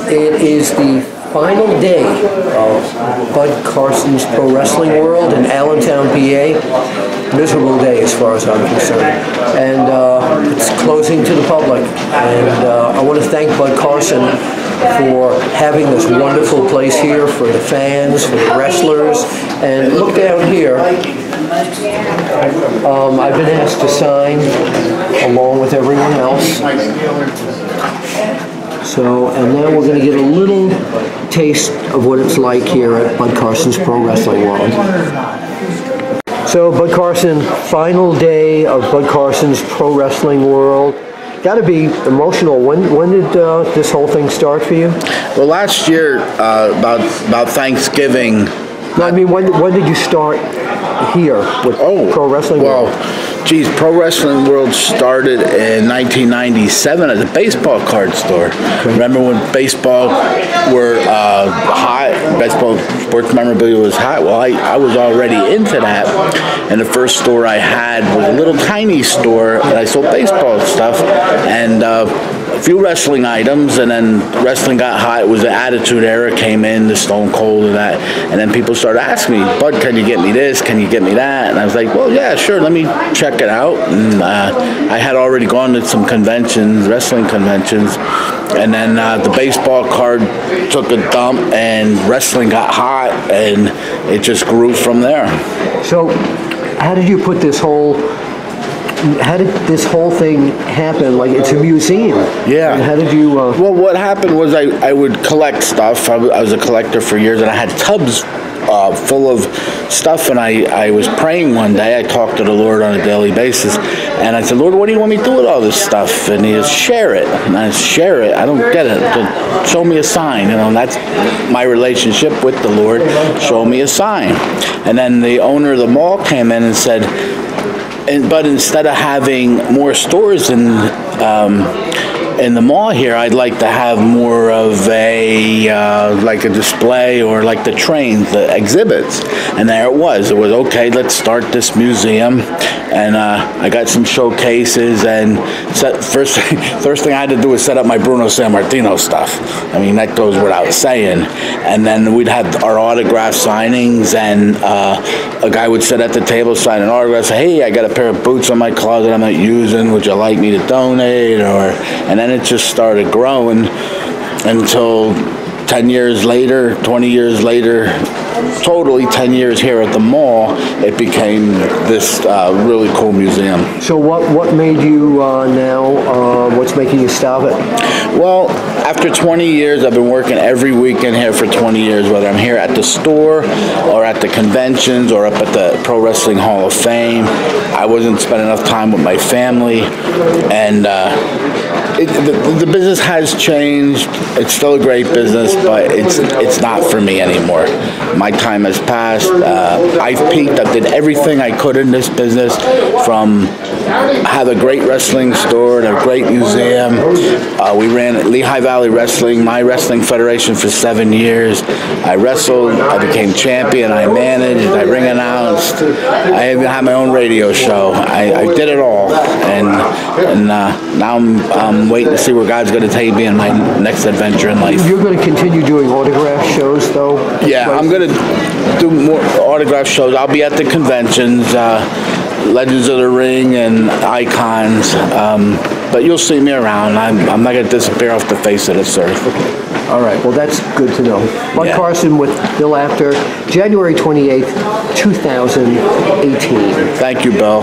It is the final day of Bud Carson's Pro Wrestling World in Allentown, PA. Miserable day as far as I'm concerned. And it's closing to the public. And I want to thank Bud Carson for having this wonderful place here for the fans, for the wrestlers. And look down here. I've been asked to sign along with everyone else. So, and now we're going to get a little taste of what it's like here at Bud Carson's Pro Wrestling World. So, Bud Carson, final day of Bud Carson's Pro Wrestling World. Got to be emotional. When did this whole thing start for you? Well, last year, about Thanksgiving. No, I mean, when did you start here with Pro Wrestling World? Well, geez, Pro Wrestling World started in 1997 at the baseball card store. Okay. Remember when baseball were hot, baseball sports memorabilia was hot? Well, I was already into that, and the first store I had was a little tiny store, and I sold baseball stuff, and a few wrestling items, and then wrestling got hot. It was the Attitude Era came in, the Stone Cold and that, and then people started asking me, Bud, can you get me this? Can you get me that? And I was like, well, yeah, sure, let me check it out. And I had already gone to some conventions, wrestling conventions, and then the baseball card took a dump, and wrestling got hot, and it just grew from there. So, how did you put this whole? How did this whole thing happen? Like, it's a museum. Yeah. And how did you... Well, what happened was I would collect stuff. I was a collector for years, and I had tubs full of stuff, and I was praying one day. I talked to the Lord on a daily basis, and I said, Lord, what do you want me to do with all this stuff? And he said, share it. And I said, share it? I don't get it. But show me a sign. You know, and that's my relationship with the Lord. Show me a sign. And then the owner of the mall came in and said, but instead of having more stores in the mall here, I'd like to have more of a like a display, or like the trains, the exhibits. And there it was. It was, okay, let's start this museum. And I got some showcases, and first thing I had to do was set up my Bruno Sammartino stuff. I mean, that goes without saying. And then we'd have our autograph signings, and a guy would sit at the table, sign an autograph, say, hey, I got a pair of boots in my closet I'm not using, would you like me to donate? And then it just started growing until 10 years later, 20 years later, totally 10 years here at the mall, it became this really cool museum. So what made you what's making you stop it? Well, after 20 years, I've been working every weekend here for 20 years, whether I'm here at the store or at the conventions or up at the Pro Wrestling Hall of Fame. I wasn't spending enough time with my family, and the business has changed. It's still a great business, but it's not for me anymore. My time has passed. I've peaked. I did everything I could in this business, from have a great wrestling store to a great museum. We ran Lehigh Valley Wrestling, my wrestling federation, for 7 years. I wrestled. I became champion. I managed. I ring announced. I even had my own radio show. I did it all, and now I'm waiting to see where God's going to take me in my next adventure in life. You're going to continue doing autograph shows, though? Yeah, I'm going to do more autograph shows. I'll be at the conventions, Legends of the Ring and Icons, but you'll see me around. I'm not going to disappear off the face of this earth. Okay. All right, well, that's good to know. Bud Carson with Bill Apter, January 28th, 2018. Thank you, Bill.